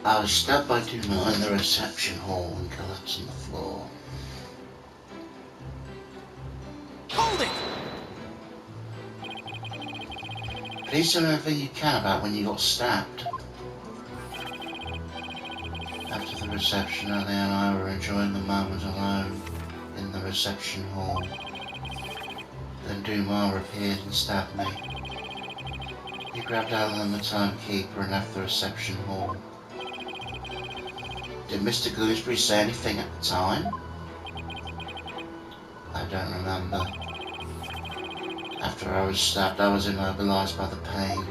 I was stabbed by Dumar in the reception hall and collapsed on the floor. Hold it! Please tell me everything you can about when you got stabbed. After the reception, Ali and I were enjoying the moment alone in the reception hall. Then Dumar appeared and stabbed me. He grabbed Alan, the timekeeper, and left the reception hall. Did Mr. Gooseberry say anything at the time? I don't remember. After I was stabbed, I was immobilized by the pain.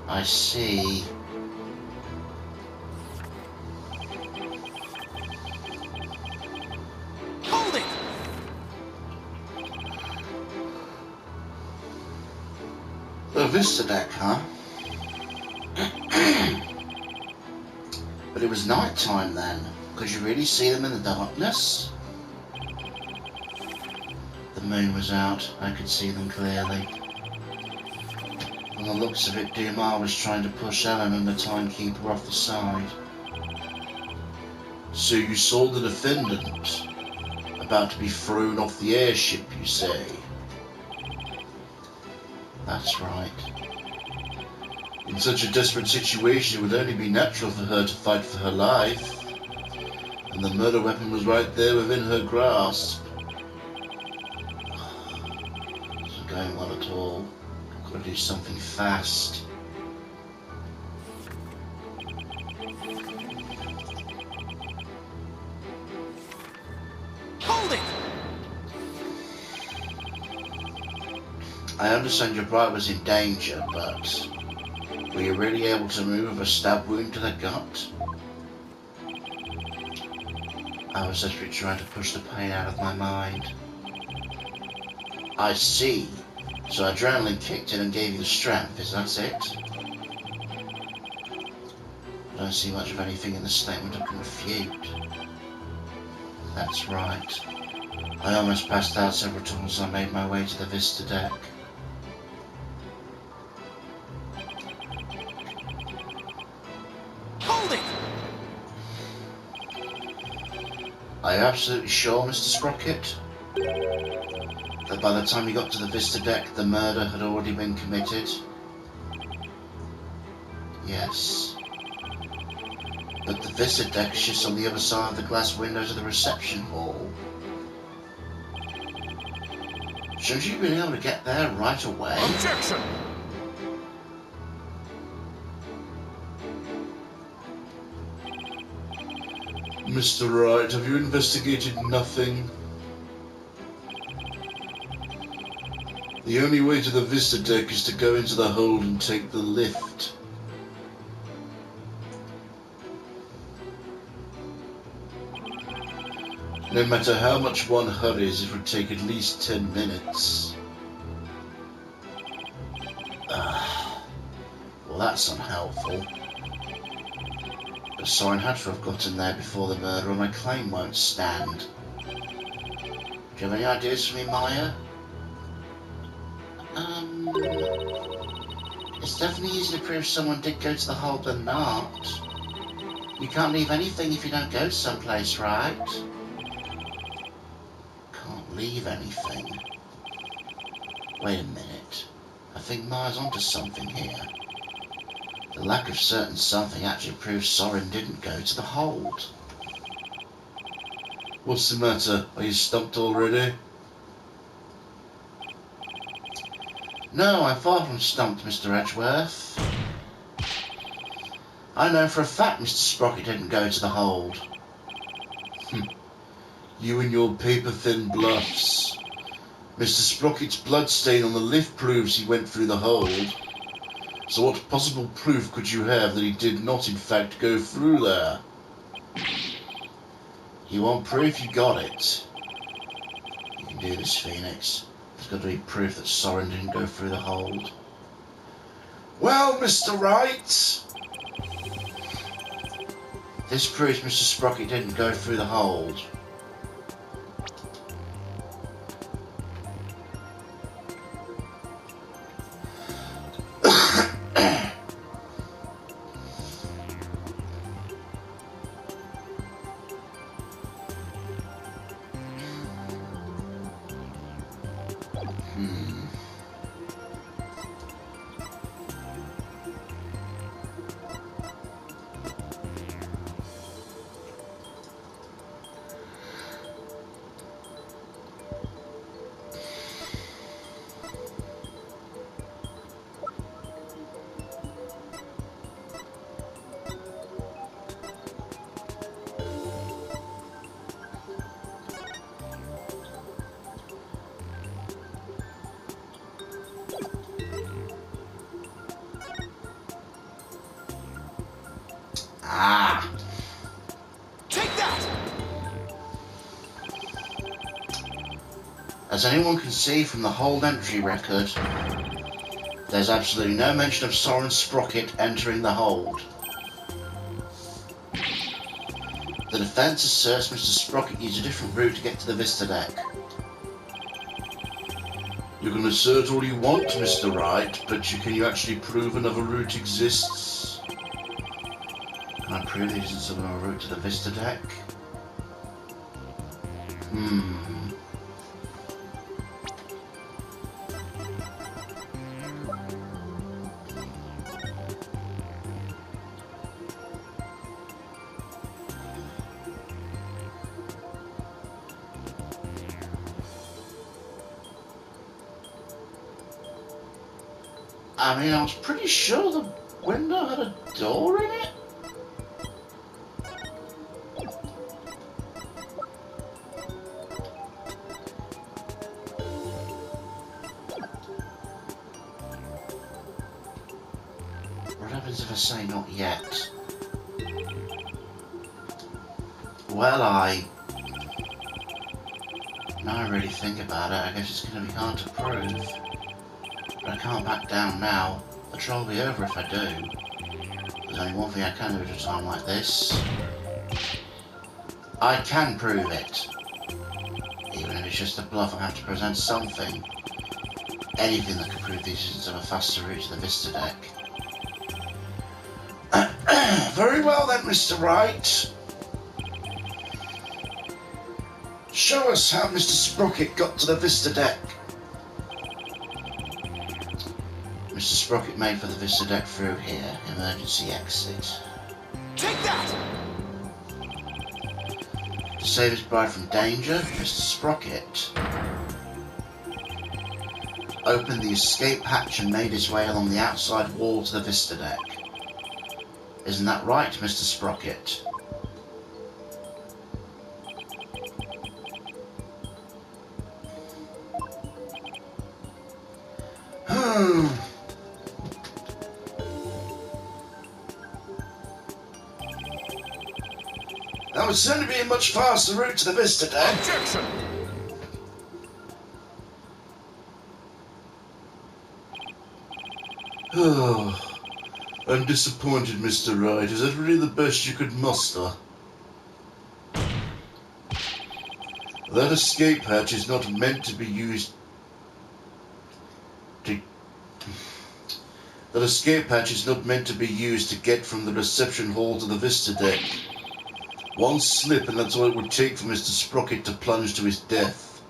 I see. Hold it! The Vista deck, huh? But it was night time then. Could you really see them in the darkness? The moon was out. I could see them clearly. From the looks of it, Dumar was trying to push Ellen and the timekeeper off the side. So you saw the defendant about to be thrown off the airship, you say? That's right. In such a desperate situation, it would only be natural for her to fight for her life. And the murder weapon was right there within her grasp. It isn't going well at all. I've got to do something fast. Hold it! I understand your bride was in danger, but were you really able to move with a stab wound to the gut? I was desperately trying to push the pain out of my mind. I see. So adrenaline kicked in and gave you the strength, is that it? I don't see much of anything in the statement I can refute. That's right. I almost passed out several times as I made my way to the Vista deck. Hold it! Are you absolutely sure, Mr. Sprocket, that by the time you got to the Vista deck, the murder had already been committed? Yes. But the Vista deck is just on the other side of the glass windows of the reception hall. Shouldn't you have been able to get there right away? Objection! Mr. Wright, have you investigated nothing? The only way to the Vista deck is to go into the hold and take the lift. No matter how much one hurries, it would take at least 10 minutes. Well, that's unhelpful. But Soren had to have gotten there before the murder, or my claim won't stand. Do you have any ideas for me, Maya? It's definitely easier to prove someone did go to the hole than not. You can't leave anything if you don't go someplace, right? Can't leave anything. Wait a minute. I think Maya's onto something here. The lack of certain something actually proves Soren didn't go to the hold. What's the matter? Are you stumped already? No, I'm far from stumped, Mr. Edgeworth. I know for a fact Mr. Sprocket didn't go to the hold. You and your paper-thin bluffs. Mr. Sprocket's bloodstain on the lift proves he went through the hold. So what possible proof could you have that he did not in fact go through there? You want proof, you got it. You can do this, Phoenix. There's got to be proof that Soren didn't go through the hold. Well, Mr. Wright, this proves Mr. Sprocket didn't go through the hold. As anyone can see from the hold entry record, there's absolutely no mention of Soren Sprocket entering the hold. The defence asserts Mr. Sprocket used a different route to get to the Vista deck. You can assert all you want, Mr. Wright, but can you actually prove another route exists? Can I prove there isn't some other route to the Vista deck? I mean, I was pretty sure the window had a door in it. What happens if I say not yet? Well, now I really think about it, I guess it's going to be hard to prove. But I can't back down now. The trial will be over if I do. There's only one thing I can do at a time like this. I can prove it. Even if it's just a bluff, I have to present something. Anything that could prove the existence of a faster route to the Vista deck. Very well then, Mr. Wright. Show us how Mr. Sprocket got to the Vista deck. Mr. Sprocket made for the Vista deck through here. Emergency exit. Take that! To save his bride from danger, Mr. Sprocket opened the escape hatch and made his way along the outside wall to the Vista deck. Isn't that right, Mr. Sprocket? That would certainly be a much faster route to the Vista deck. Objection! Oh, I'm disappointed, Mr. Wright. Is that really the best you could muster? That escape hatch is not meant to be used to... That escape hatch is not meant to be used to get from the reception hall to the Vista deck. One slip and that's all it would take for Mr. Sprocket to plunge to his death.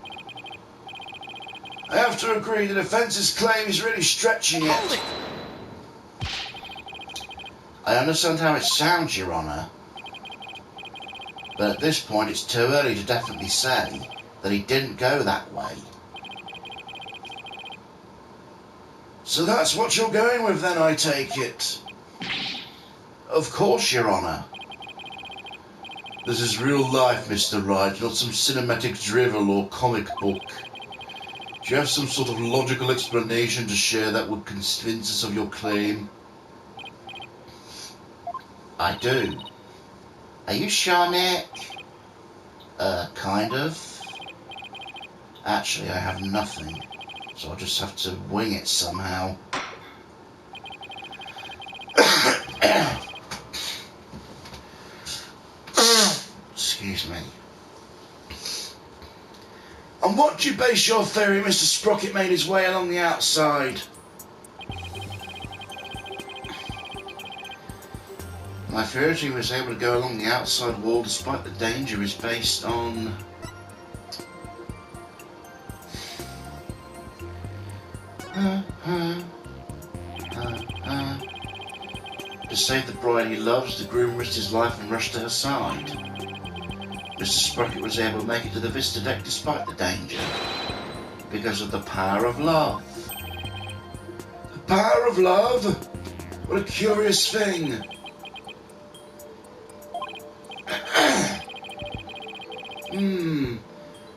I have to agree, the defence's claim is really stretching it. Hold it! I understand how it sounds, Your Honour. But at this point it's too early to definitely say that he didn't go that way. So that's what you're going with then, I take it? Of course, Your Honour. This is real life, Mr. Wright, not some cinematic drivel or comic book. Do you have some sort of logical explanation to share that would convince us of your claim? I do. Are you sure, Nick? Kind of. Actually, I have nothing, so I'll just have to wing it somehow. Excuse me. On what do you base your theory Mr. Sprocket made his way along the outside? My theory he was able to go along the outside wall despite the danger is based on... To save the bride he loves, the groom risked his life and rushed to her side. Mr. Sprocket was able to make it to the Vista deck despite the danger, because of the power of love. The power of love? What a curious thing.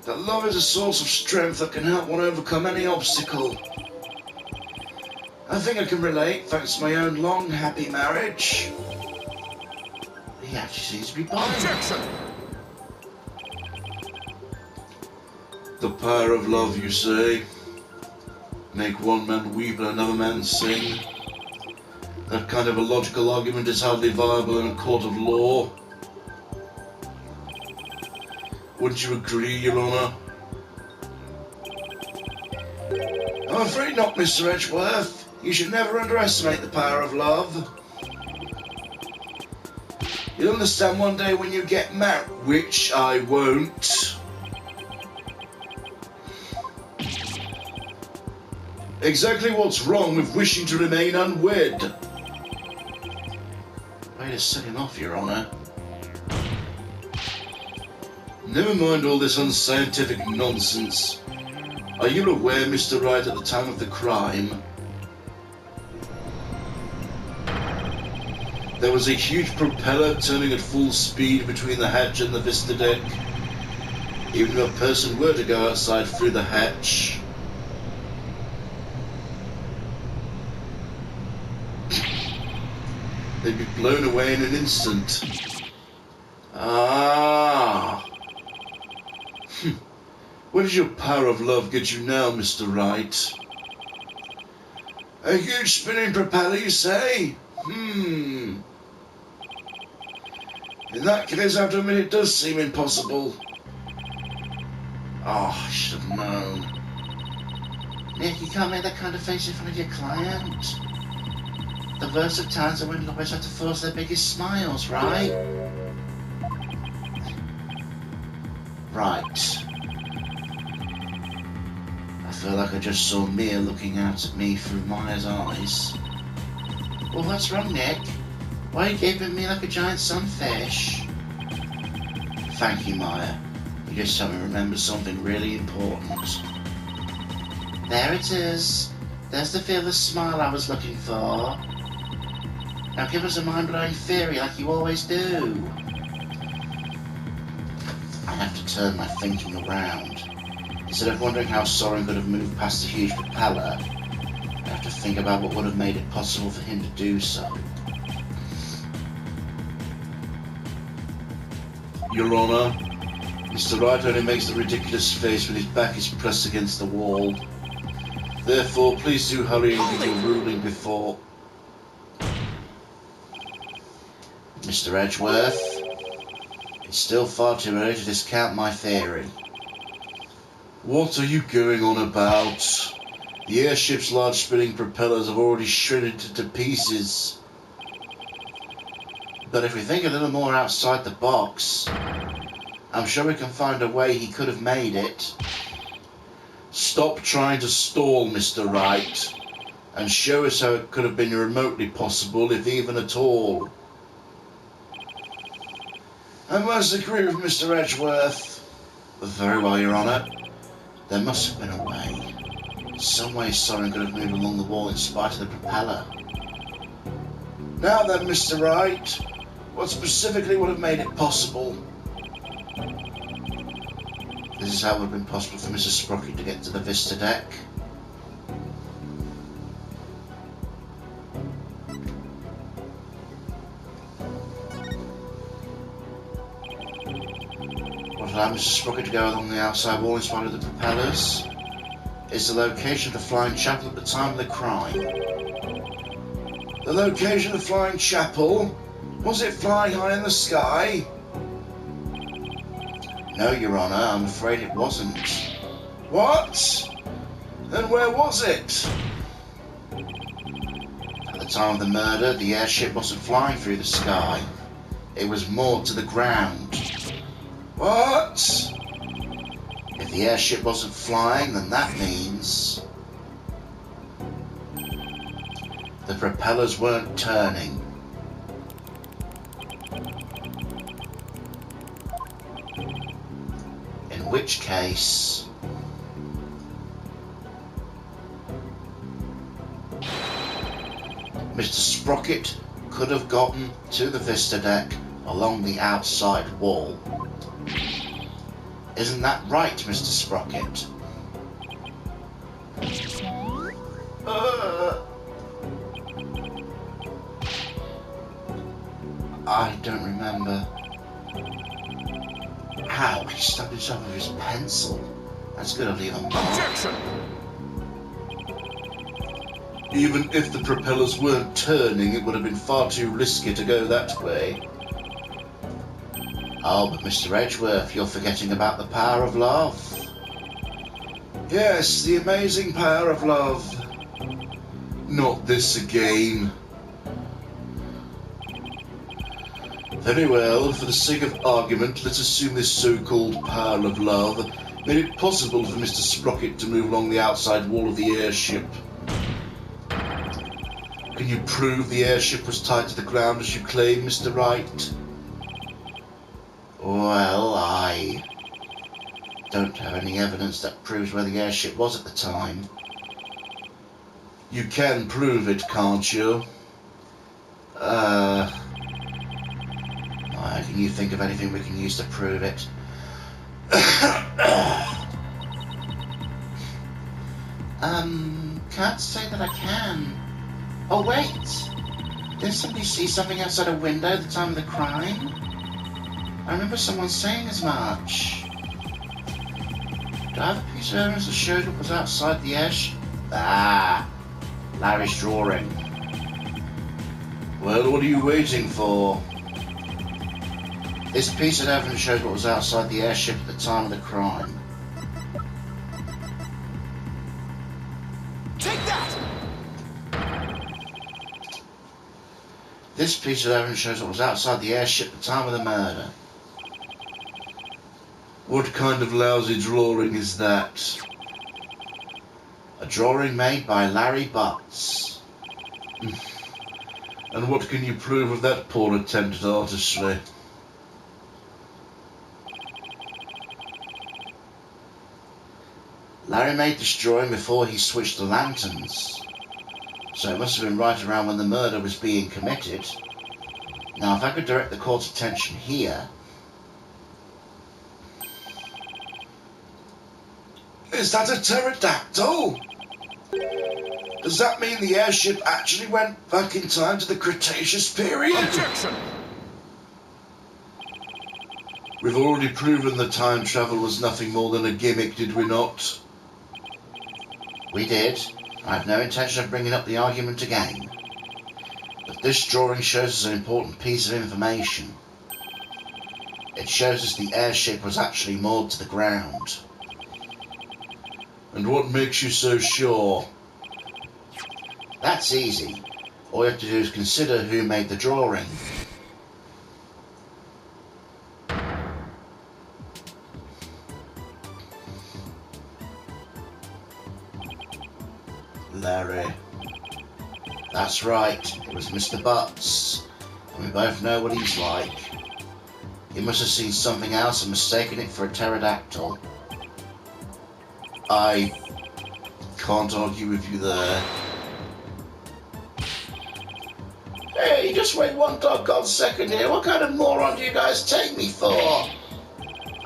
That love is a source of strength that can help one overcome any obstacle. I think I can relate, thanks to my own long, happy marriage. He actually seems to be buying. Objection! The power of love, you say? Make one man weep and another man sing? That kind of a logical argument is hardly viable in a court of law. Wouldn't you agree, Your Honour? I'm afraid not, Mr. Edgeworth. You should never underestimate the power of love. You'll understand one day when you get married, which I won't. Exactly what's wrong with wishing to remain unwed? Way to set him off, Your Honour. Never mind all this unscientific nonsense. Are you aware, Mr. Wright, at the time of the crime, there was a huge propeller turning at full speed between the hatch and the vista deck? Even if a person were to go outside through the hatch, they'd be blown away in an instant. Ah. Where does your power of love get you now, Mr. Wright? A huge spinning propeller, you say? In that case, I have to admit it does seem impossible. Oh, I should have known. Nick, you can't make that kind of face in front of your client. The worst of times are when lawyers have to force their biggest smiles, right? Right. I feel like I just saw Mia looking out at me through Maya's eyes. Well, what's wrong, Nick? Why are you gaping at me like a giant sunfish? Thank you, Maya. You just helped me remember something really important. There it is. There's the fearless smile I was looking for. Now give us a mind-blowing theory like you always do. I have to turn my thinking around. Instead of wondering how Soren could have moved past the huge propeller, I have to think about what would have made it possible for him to do so. Your Honour, Mr. Wright only makes the ridiculous face when his back is pressed against the wall. Therefore, please do hurry and give your ruling before... Mr. Edgeworth, it's still far too early to discount my theory. What are you going on about? The airship's large spinning propellers have already shredded it to pieces. But if we think a little more outside the box, I'm sure we can find a way he could have made it. Stop trying to stall, Mr. Wright, and show us how it could have been remotely possible, if even at all. I must agree with Mr. Edgeworth. Very well, Your Honour. There must have been a way. Some way Soren could have moved along the wall in spite of the propeller. Now then, Mr. Wright, what specifically would have made it possible? This is how it would have been possible for Mrs. Sprocket to get to the Vista deck. What allowed Mrs. Sprocket to go along the outside wall in spite of the propellers is the location of the Flying Chapel at the time of the crime. The location of the Flying Chapel? Was it flying high in the sky? No, Your Honour, I'm afraid it wasn't. What? Then where was it? At the time of the murder, the airship wasn't flying through the sky. It was moored to the ground. What? If the airship wasn't flying, then that means the propellers weren't turning. In which case, Mr. Sprocket could have gotten to the Vista deck along the outside wall. Isn't that right, Mr. Sprocket? I don't remember. Ow, he stabbed himself with his pencil. That's gonna leave a mark. Objection! Even if the propellers weren't turning, it would have been far too risky to go that way. Oh, but Mr. Edgeworth, you're forgetting about the power of love. Yes, the amazing power of love. Not this again. Very well, for the sake of argument, let's assume this so-called power of love made it possible for Mr. Sprocket to move along the outside wall of the airship. Can you prove the airship was tied to the ground as you claim, Mr. Wright? Well, I don't have any evidence that proves where the airship was at the time. You can prove it, can't you? Can you think of anything we can use to prove it? Can't say that I can. Oh, wait! Did somebody see something outside a window at the time of the crime? I remember someone saying as much. Do I have a piece of evidence that shows what was outside the airship? Ah! Larry's drawing. Well, what are you waiting for? This piece of evidence shows what was outside the airship at the time of the crime. Take that! This piece of evidence shows what was outside the airship at the time of the murder. What kind of lousy drawing is that? A drawing made by Larry Butts. And what can you prove of that poor attempt at artistry? Larry made this drawing before he switched the lanterns, so it must have been right around when the murder was being committed. Now, if I could direct the court's attention here... Is that a pterodactyl? Does that mean the airship actually went back in time to the Cretaceous period? Objection! We've already proven that time travel was nothing more than a gimmick, did we not? We did. I have no intention of bringing up the argument again. But this drawing shows us an important piece of information. It shows us the airship was actually moored to the ground. And what makes you so sure? That's easy. All you have to do is consider who made the drawing. Larry. That's right, it was Mr. Butts, and we both know what he's like. He must have seen something else and mistaken it for a pterodactyl. I can't argue with you there. Hey, just wait one doggone second here. What kind of moron do you guys take me for?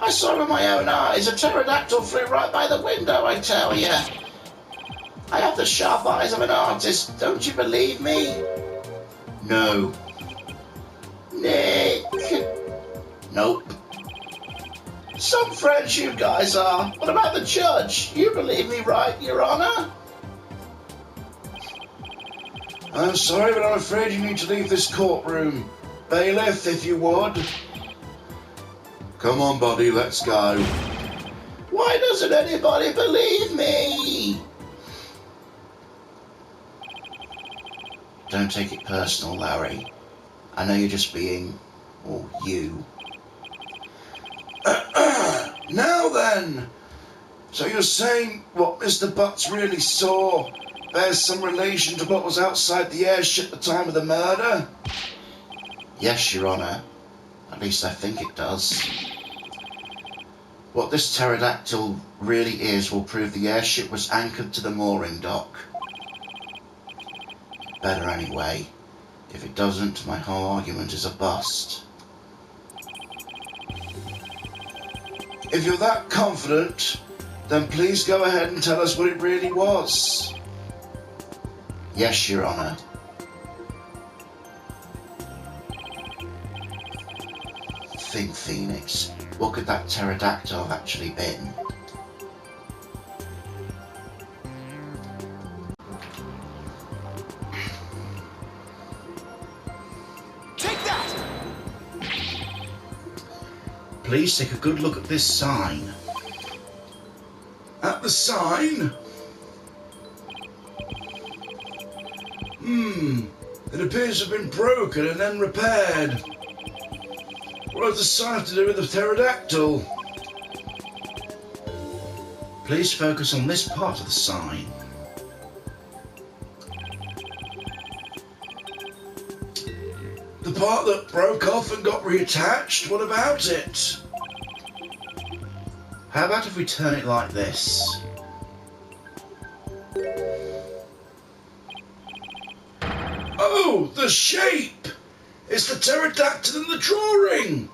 I saw with my own eyes. A pterodactyl flew right by the window, I tell you. I have the sharp eyes of an artist. Don't you believe me? No. Nick. Nope. Some friends you guys are. What about the judge? You believe me, right, Your Honor? I'm sorry, but I'm afraid you need to leave this courtroom. Bailiff, if you would. Come on, buddy, let's go. Why doesn't anybody believe me? Don't take it personal, Larry. I know you're just being... or you. Now then! So you're saying what Mr. Butts really saw bears some relation to what was outside the airship at the time of the murder? Yes, Your Honour. At least I think it does. What this pterodactyl really is will prove the airship was anchored to the mooring dock. Better anyway. If it doesn't, my whole argument is a bust. If you're that confident, then please go ahead and tell us what it really was. Yes, Your Honour. Think, Phoenix. What could that pterodactyl have actually been? Please take a good look at this sign. At the sign? It appears to have been broken and then repaired. What does the sign have to do with the pterodactyl? Please focus on this part of the sign. The part that broke off and got reattached? What about it? How about if we turn it like this? Oh, the shape! It's the pterodactyl in the drawing!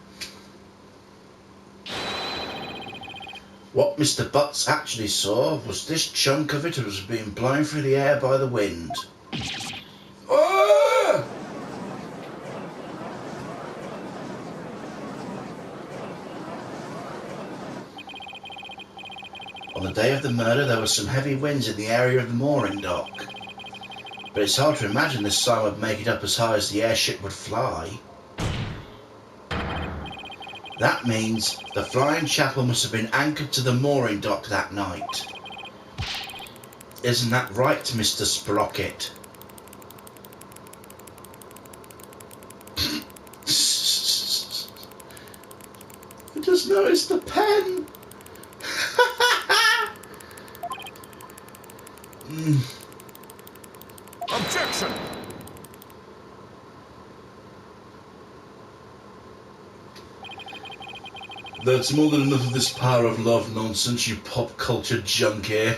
What Mr. Butts actually saw was this chunk of it that was being blown through the air by the wind. Ah! On the day of the murder, there were some heavy winds in the area of the mooring dock. But it's hard to imagine this sign would make it up as high as the airship would fly. That means the flying chapel must have been anchored to the mooring dock that night. Isn't that right, Mr. Sprocket? I just noticed the pen. Objection! That's more than enough of this power of love nonsense, you pop culture junkie.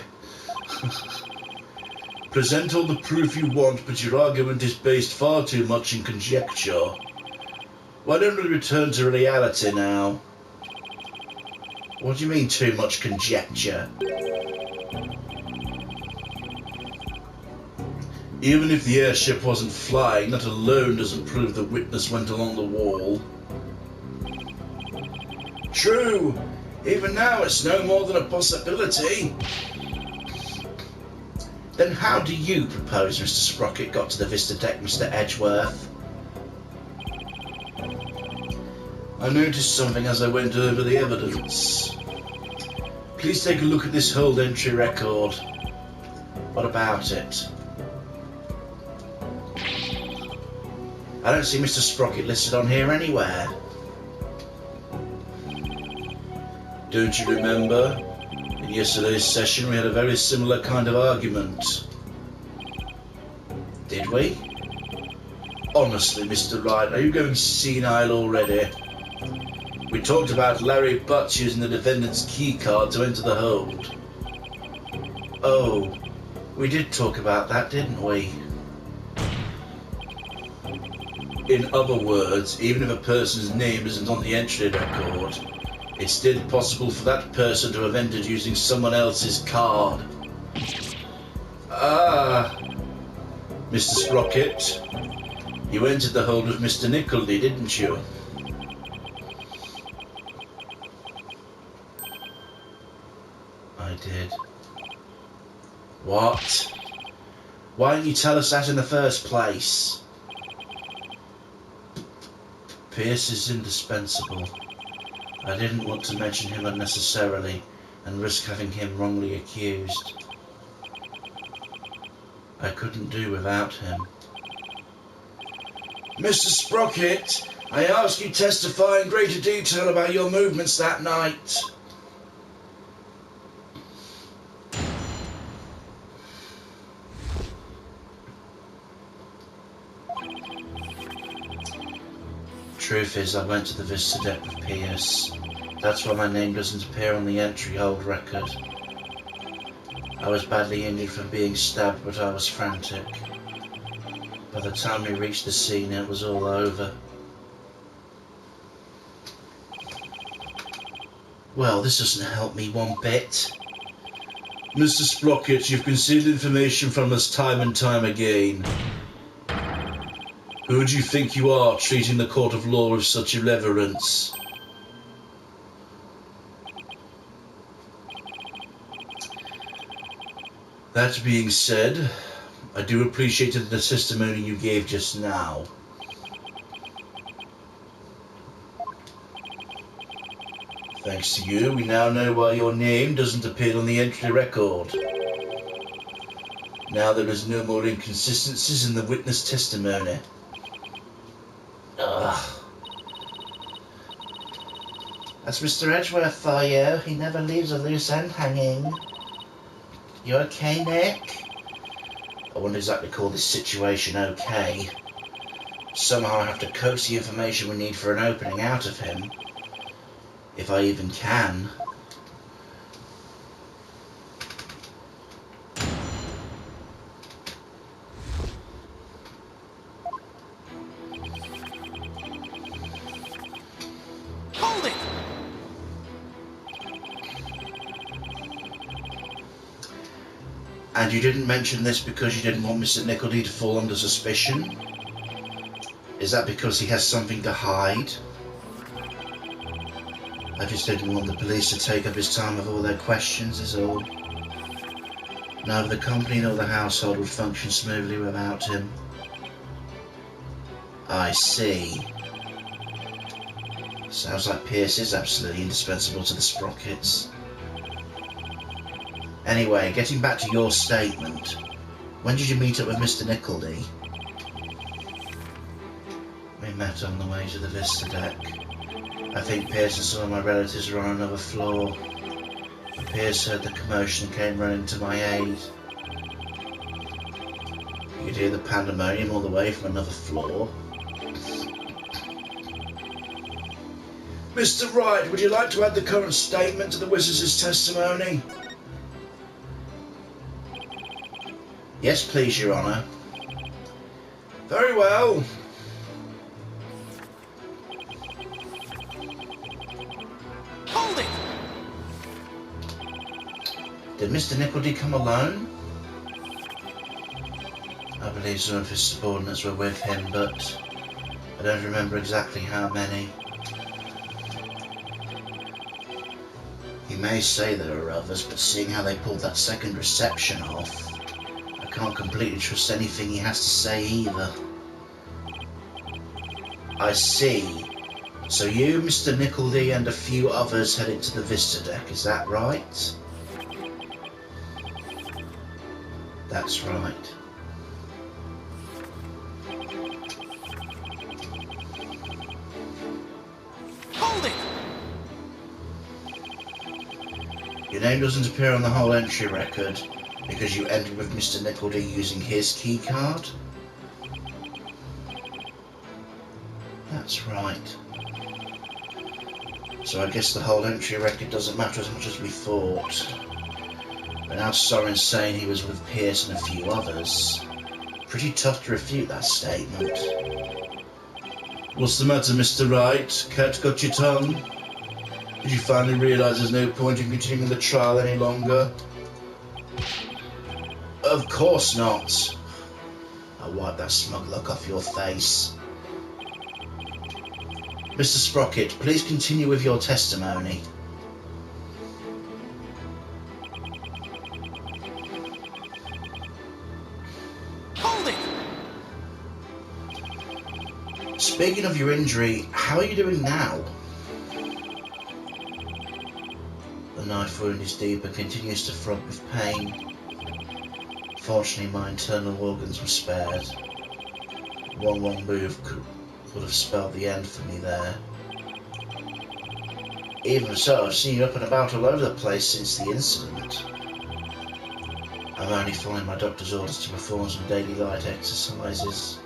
Present all the proof you want, but your argument is based far too much in conjecture. Why don't we return to reality now? What do you mean, too much conjecture? Even if the airship wasn't flying, that alone doesn't prove the witness went along the wall. True. Even now, it's no more than a possibility. Then how do you propose Mr. Sprocket got to the Vista deck, Mr. Edgeworth? I noticed something as I went over the evidence. Please take a look at this hold entry record. What about it? I don't see Mr. Sprocket listed on here anywhere. Don't you remember? In yesterday's session we had a very similar kind of argument. Did we? Honestly, Mr. Wright, are you going senile already? We talked about Larry Butts using the defendant's key card to enter the hold. Oh, we did talk about that, didn't we? In other words, even if a person's name isn't on the entry record, it's still possible for that person to have entered using someone else's card. Ah, Mr. Sprocket, you entered the hold with Mr. Nickleby, didn't you? I did. What? Why didn't you tell us that in the first place? Pierce is indispensable. I didn't want to mention him unnecessarily and risk having him wrongly accused. I couldn't do without him. Mr. Sprocket, I ask you testify in greater detail about your movements that night. Truth is, I went to the Vista deck with Pierce. That's why my name doesn't appear on the entry hold record. I was badly injured from being stabbed, but I was frantic. By the time we reached the scene, it was all over. Well, this doesn't help me one bit. Mr. Sprocket, you've concealed information from us time and time again. Who do you think you are, treating the court of law with such irreverence? That being said, I do appreciate the testimony you gave just now. Thanks to you, we now know why your name doesn't appear on the entry record. Now there is no more inconsistencies in the witness testimony. Ugh. That's Mr. Edgeworth for you. He never leaves a loose end hanging. You okay, Nick? I wouldn't exactly call this situation okay. Somehow I have to coax the information we need for an opening out of him. If I even can. Hold it! And you didn't mention this because you didn't want Mr. Nickledy to fall under suspicion? Is that because he has something to hide? I just didn't want the police to take up his time with all their questions, is all. Neither the company nor the household would function smoothly without him. I see. Sounds like Pierce is absolutely indispensable to the Sprockets. Anyway, getting back to your statement, when did you meet up with Mr. Nickledy? We met on the way to the Vista deck. I think Pierce and some of my relatives were on another floor. Pierce heard the commotion and came running to my aid. You could hear the pandemonium all the way from another floor. Mr. Wright, would you like to add the current statement to the witness's testimony? Yes, please, Your Honour. Very well. Hold it! Did Mr. Nickledy come alone? I believe some of his subordinates were with him, but I don't remember exactly how many. You may say there are others, but seeing how they pulled that second reception off, I can't completely trust anything he has to say either. I see. So you, Mr. Nickledy, and a few others headed to the Vista deck, is that right? That's right. Hold it! Your name doesn't appear on the whole entry record because you entered with Mr. Nickledy using his key card? That's right. So I guess the whole entry record doesn't matter as much as we thought. But now Soren's saying he was with Pierce and a few others. Pretty tough to refute that statement. What's the matter, Mr. Wright? Cat got your tongue? Did you finally realise there's no point in continuing the trial any longer? Of course not. I'll wipe that smug look off your face. Mr. Sprocket, please continue with your testimony. Hold it! Speaking of your injury, how are you doing now? The knife wound is deep and continues to throb with pain. Fortunately, my internal organs were spared. One wrong move would have spelled the end for me there. Even so, I've seen you up and about all over the place since the incident. I'm only following my doctor's orders to perform some daily light exercises.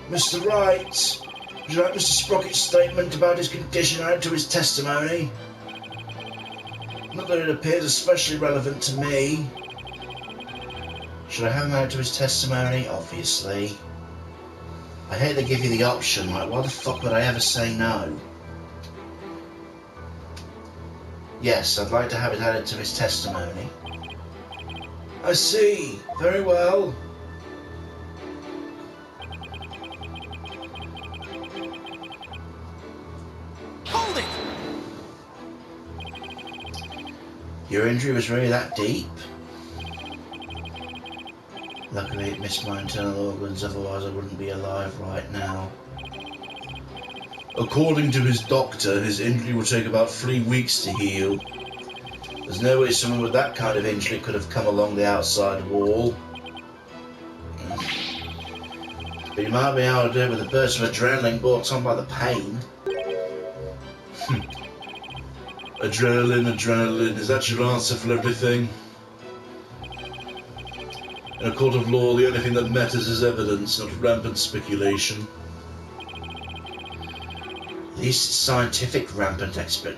Mr. Wright, would you like Mr. Sprocket's statement about his condition added to his testimony? Not that it appears especially relevant to me. Should I have him added to his testimony? Obviously. I hate they give you the option, like why the fuck would I ever say no? Yes, I'd like to have it added to his testimony. I see. Very well. Hold it! Your injury was really that deep? Luckily it missed my internal organs, otherwise I wouldn't be alive right now. According to his doctor, his injury will take about 3 weeks to heal. There's no way someone with that kind of injury could have come along the outside wall. But you might be able to do it with a burst of adrenaline brought on by the pain. Adrenaline, is that your answer for everything? In a court of law, the only thing that matters is evidence, not rampant speculation. At least it's scientific rampant expert.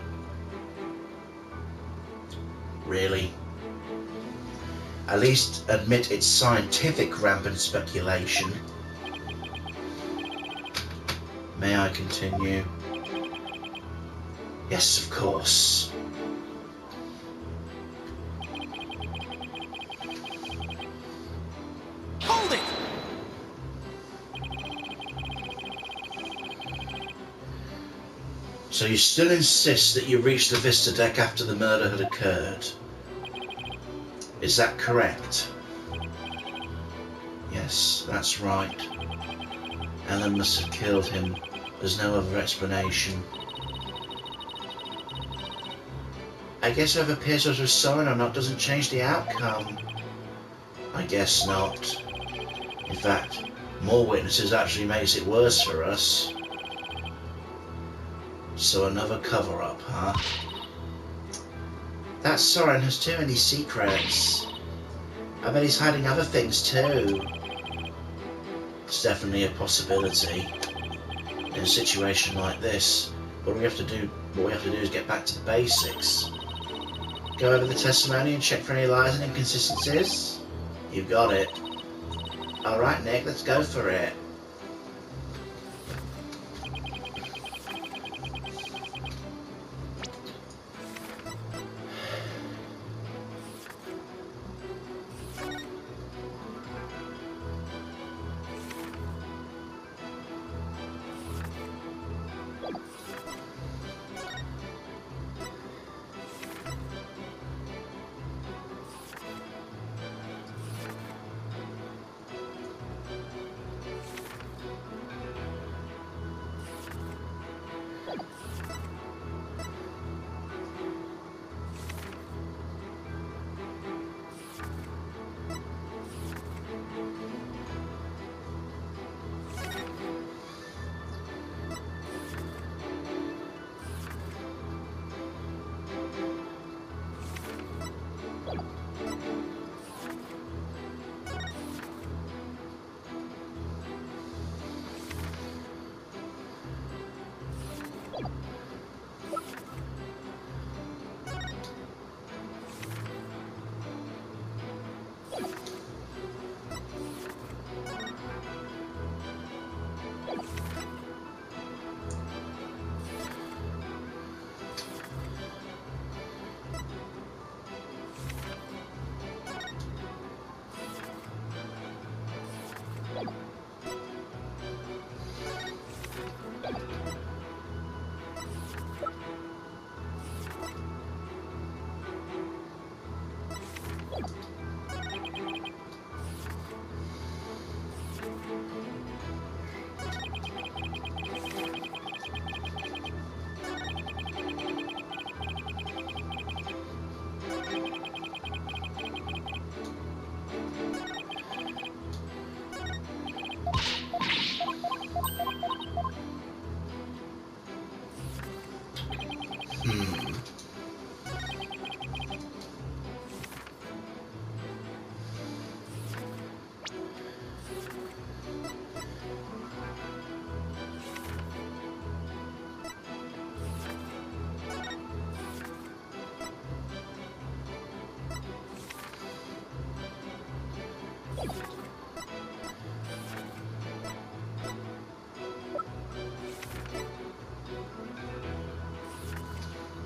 Really? At least admit it's scientific rampant speculation. May I continue? Yes, of course. Hold it! So you still insist that you reached the Vista deck after the murder had occurred? Is that correct? Yes, that's right. Ellen must have killed him. There's no other explanation. I guess whether Pearce was sorry or not doesn't change the outcome. I guess not. In fact, more witnesses actually makes it worse for us. So another cover-up, huh? That Soren has too many secrets. I bet he's hiding other things too. It's definitely a possibility. In a situation like this, what we have to do is get back to the basics. Go over the testimony and check for any lies and inconsistencies. You've got it. Alright, Nick, let's go for it.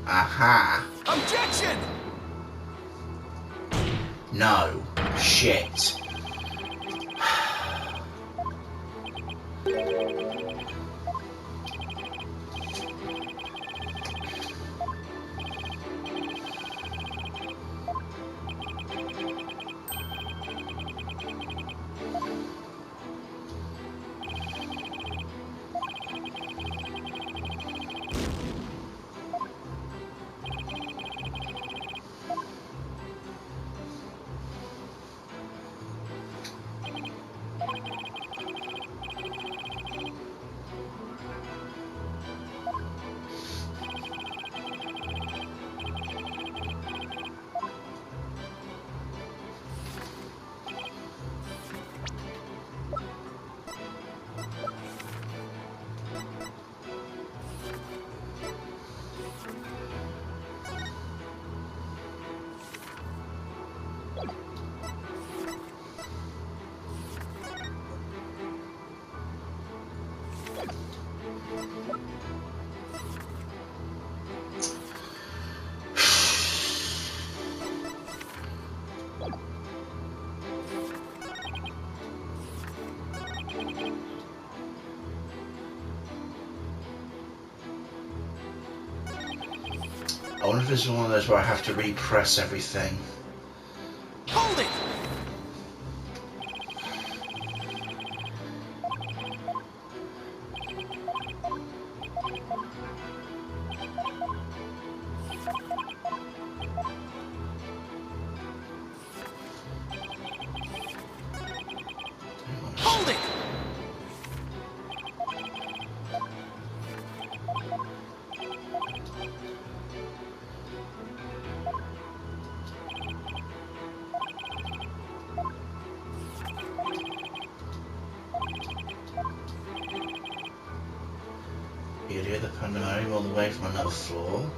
Aha! Objection! No. Shit. I wonder if this is one of those where I have to repress everything. Hold it! Hold it! You hear the pandemonium all the way from another floor.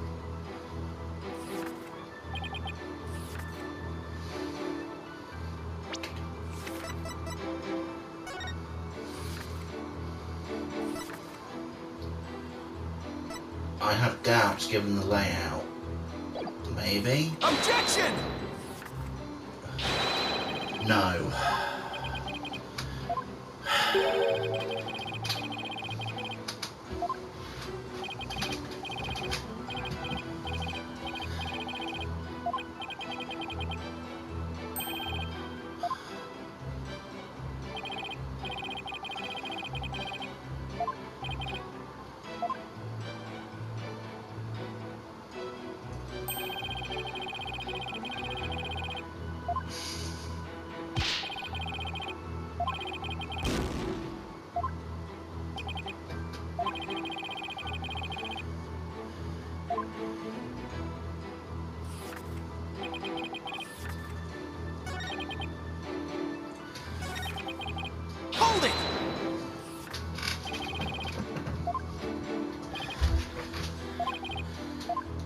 I have doubts given the layout. Maybe? Objection! No. Hold it!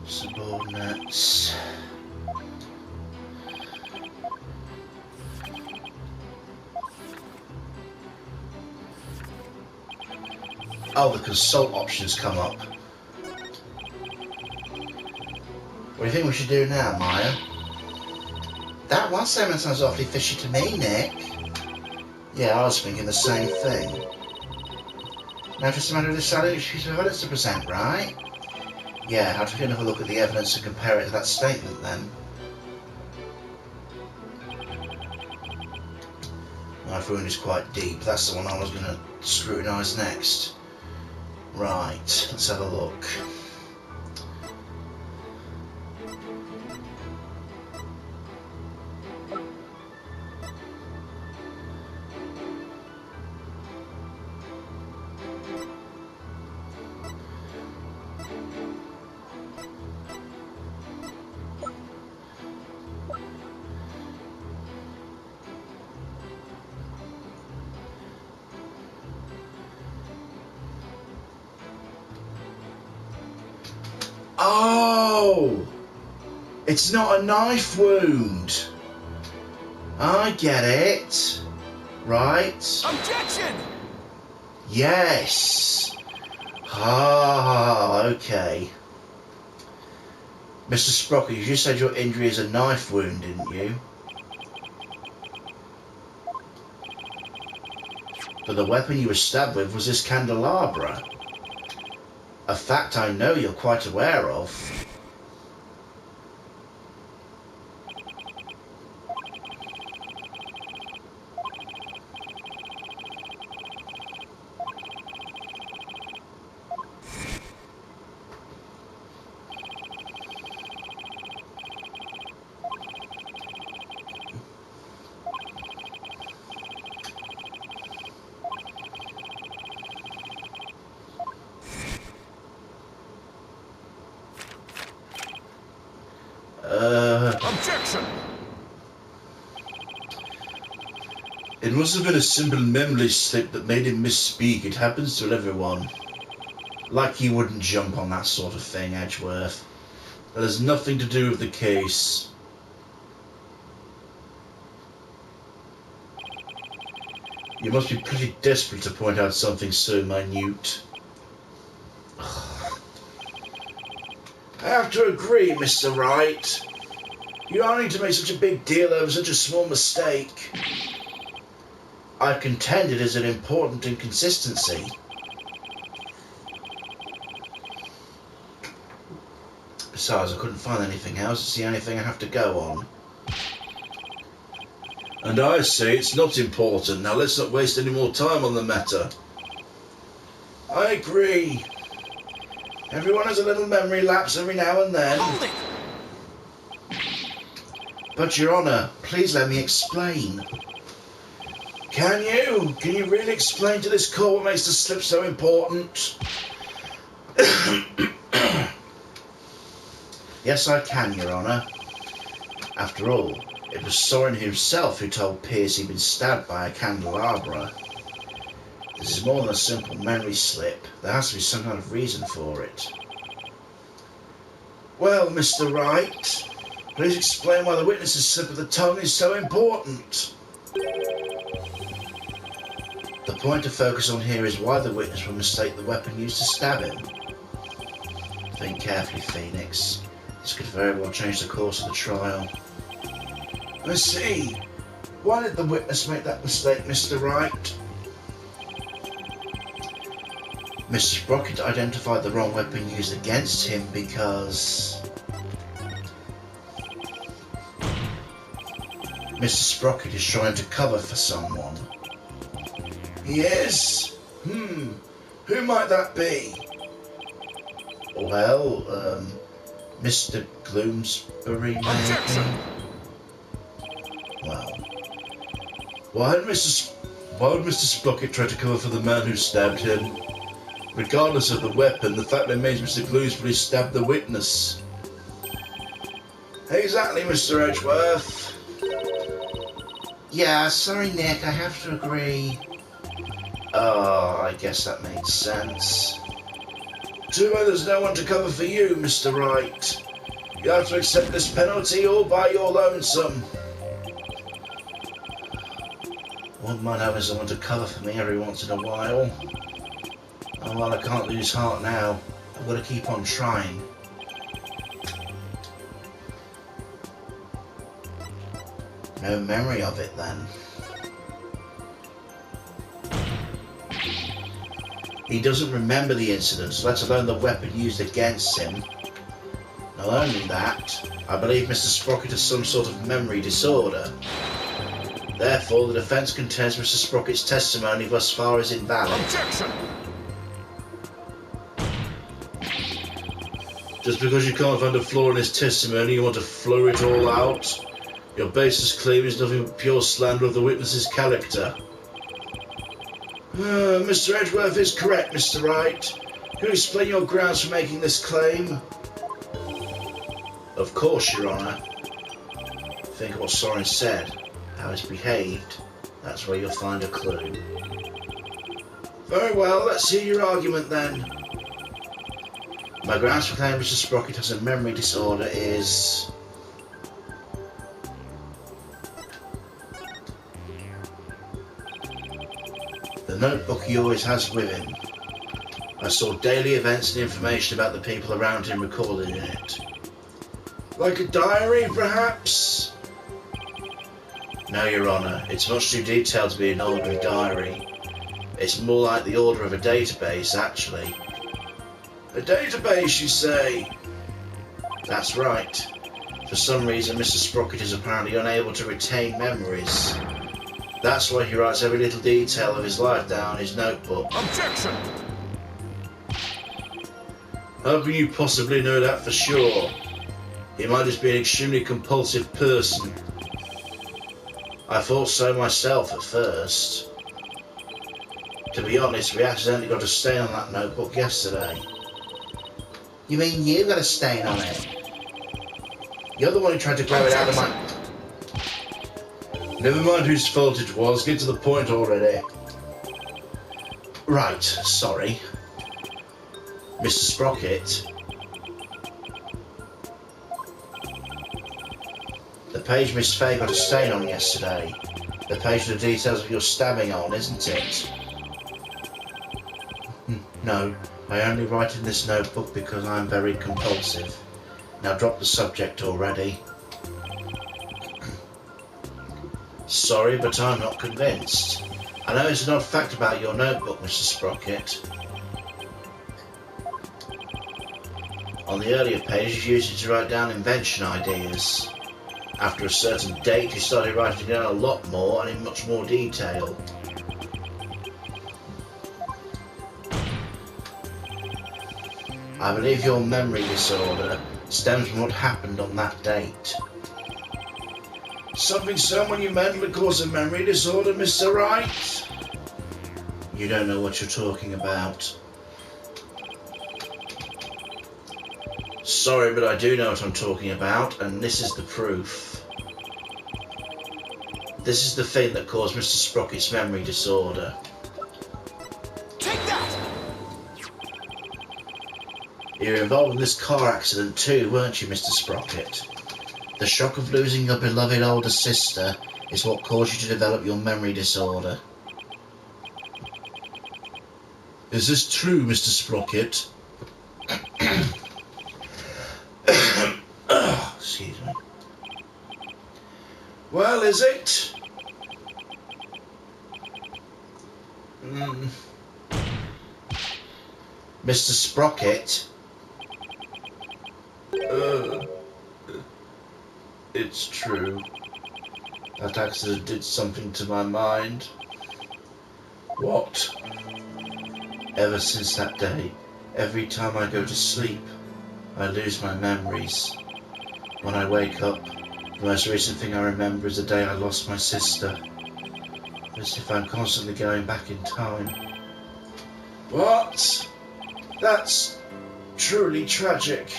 Subordinates. Oh, the consult options come up. What do you think we should do now, Maya? That one segment sounds awfully fishy to me, Nick. Yeah, I was thinking the same thing. Now just a matter of deciding which piece of evidence to present, right? Yeah, I'll take another look at the evidence and compare it to that statement then. Knife wound is quite deep. That's the one I was going to scrutinise next. Right, let's have a look. Oh! It's not a knife wound. I get it. Right. Objection! Yes. Ah, okay. Mr. Sprocket, you said your injury is a knife wound, didn't you? But the weapon you were stabbed with was this candelabra. A fact I know you're quite aware of. Objection! It must have been a simple memory slip that made him misspeak. It happens to everyone. Like he wouldn't jump on that sort of thing, Edgeworth. That has nothing to do with the case. You must be pretty desperate to point out something so minute. I have to agree, Mr. Wright. You don't need to make such a big deal over such a small mistake. I contend it is an important inconsistency. Besides, I couldn't find anything else. It's the only thing I have to go on. And I say it's not important. Now let's not waste any more time on the matter. I agree. Everyone has a little memory lapse every now and then. Hold it! But Your Honour, please let me explain. Can you? Can you really explain to this court what makes the slip so important? Yes, I can, Your Honour. After all, it was Soren himself who told Pierce he'd been stabbed by a candelabra. This is more than a simple memory slip. There has to be some kind of reason for it. Well, Mr. Wright, please explain why the witness's slip of the tongue is so important. The point to focus on here is why the witness will mistake the weapon used to stab him. Think carefully, Phoenix. This could very well change the course of the trial. I see. Why did the witness make that mistake, Mr. Wright? Mr. Sprocket identified the wrong weapon used against him because... Mr. Sprocket is trying to cover for someone. He is? Who might that be? Well, Mr. Gloomsbury, maybe? Objection! Well, why would Mr. Sprocket try to cover for the man who stabbed him? Regardless of the weapon, the fact remains Mr. Gloomsbury stabbed the witness. Exactly, Mr. Edgeworth. Yeah, sorry, Nick, I have to agree. Oh, I guess that makes sense. Too bad there's no one to cover for you, Mr. Wright. You have to accept this penalty all by your lonesome. Wouldn't mind having someone to cover for me every once in a while. Oh well, I can't lose heart now. I've got to keep on trying. No memory of it then. He doesn't remember the incidents, let alone the weapon used against him. Not only that, I believe Mr. Sprocket has some sort of memory disorder. Therefore, the defence contends Mr. Sprocket's testimony thus far is invalid. Objection! Just because you can't find a flaw in his testimony, you want to floor it all out? Your baseless claim is nothing but pure slander of the witness's character. Mr. Edgeworth is correct, Mr. Wright. Can you explain your grounds for making this claim? Of course, Your Honour. Think of what Soren said, how he's behaved. That's where you'll find a clue. Very well, let's hear your argument then. My grounds for claiming Mr. Sprocket has a memory disorder is... the notebook he always has with him. I saw daily events and information about the people around him recorded in it. Like a diary, perhaps? No, Your Honour, it's much too detailed to be an ordinary diary. It's more like the order of a database, actually. A database, you say? That's right. For some reason, Mr. Sprocket is apparently unable to retain memories. That's why he writes every little detail of his life down in his notebook. Objection! How can you possibly know that for sure? He might just be an extremely compulsive person. I thought so myself at first. To be honest, we accidentally got a stain on that notebook yesterday. You mean you got a stain on it? You're the one who tried to grab it out of my... Never mind whose fault it was, get to the point already. Right, sorry. Mr. Sprocket. The page Miss Fay got a stain on yesterday. The page with the details of your stabbing on, isn't it? No, I only write in this notebook because I'm very compulsive. Now drop the subject already. Sorry, but I'm not convinced. I know it's an odd fact about your notebook, Mr. Sprocket. On the earlier page, you used it to write down invention ideas. After a certain date, you started writing down a lot more and in much more detail. I believe your memory disorder stems from what happened on that date. Something so monumental to cause a memory disorder, Mr. Wright? You don't know what you're talking about. Sorry, but I do know what I'm talking about, and this is the proof. This is the thing that caused Mr. Sprocket's memory disorder. Take that! You were involved in this car accident too, weren't you, Mr. Sprocket? The shock of losing your beloved older sister is what caused you to develop your memory disorder. Is this true, Mr. Sprocket? Excuse me. Well, is it? Mr. Sprocket? It's true. That accident did something to my mind. What? Ever since that day, every time I go to sleep, I lose my memories. When I wake up, the most recent thing I remember is the day I lost my sister. As if I'm constantly going back in time. What? That's truly tragic.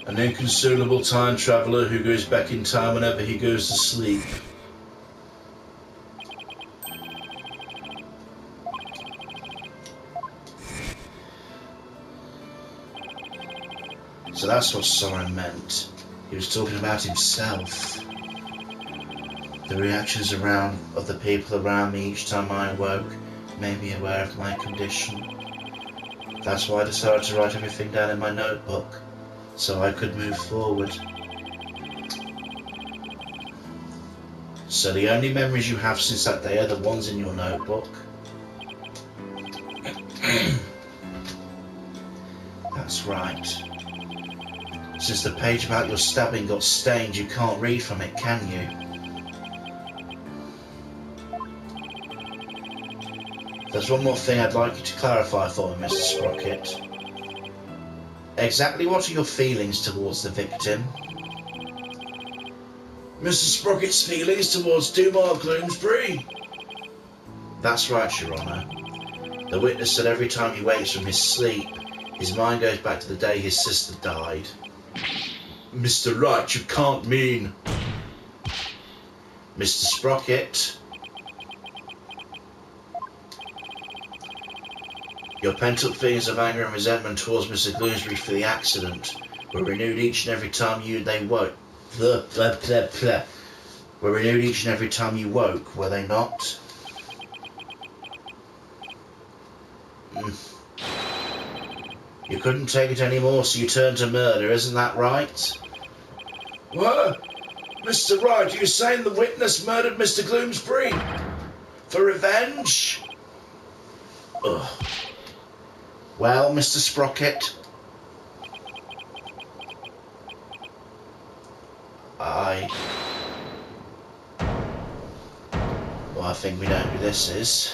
An inconsolable time traveller who goes back in time whenever he goes to sleep. So that's what Soren meant. He was talking about himself. The reactions of the people around me each time I awoke made me aware of my condition. That's why I decided to write everything down in my notebook, so I could move forward. So the only memories you have since that day are the ones in your notebook? That's right. Since the page about your stabbing got stained, you can't read from it, can you? There's one more thing I'd like you to clarify for me, Mr. Sprocket. Exactly what are your feelings towards the victim? Mr. Sprocket's feelings towards Dumar Gloomsbury? That's right, Your Honour. The witness said every time he wakes from his sleep, his mind goes back to the day his sister died. Mr. Wright, you can't mean... Mr. Sprocket... Your pent-up feelings of anger and resentment towards Mr. Gloomsbury for the accident were renewed each and every time they woke. Were renewed each and every time you woke, were they not? You couldn't take it anymore, so you turned to murder, isn't that right? What? Mr. Wright, are you saying the witness murdered Mr. Gloomsbury? For revenge? Ugh. Well, Mr. Sprocket, I think we know who this is.